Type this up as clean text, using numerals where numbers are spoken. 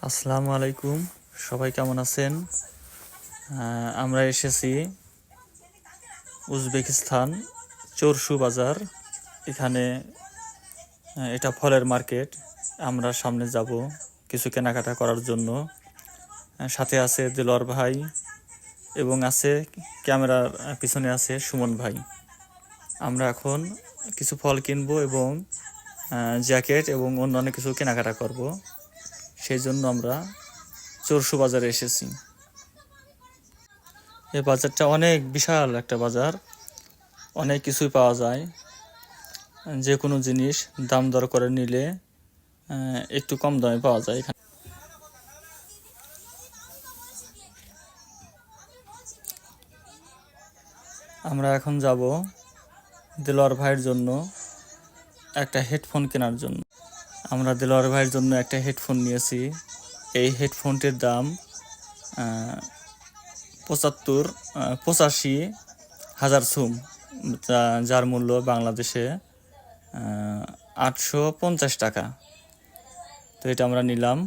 আসসালামু আলাইকুম, সবাই কেমন আছেন? আমরা এসেছি উজবেকিস্তান চরসু বাজার। এখানে এটা ফলের মার্কেট। আমরা সামনে যাব কিছু কেনাকাটা করার জন্য। সাথে আছে দিলওয়ার ভাই এবং আছে ক্যামেরার পিছনে আছে সুমন ভাই। আমরা এখন কিছু ফল কিনবো এবং জ্যাকেট এবং অন্যান্য কিছু কেনাকাটা করব। সেই জন্য আমরা চরসু বাজারে এসেছি। এই বাজারটা অনেক বিশাল একটা বাজার, অনেক কিছুই পাওয়া যায়। যে কোনো জিনিস দাম দর করে নিলে একটু কম দামে পাওয়া যায় এখানে। আমরা এখন যাব দিলওয়ার ভাইয়ের জন্য একটা হেডফোন কেনার জন্য। আমরা দিলওয়ার ভাইয়ের জন্য একটা হেডফোন নিয়েছি। এই হেডফোনটির দাম 85,000 সুম, যার মূল্য বাংলাদেশে 850 টাকা। তো এটা আমরা নিলাম।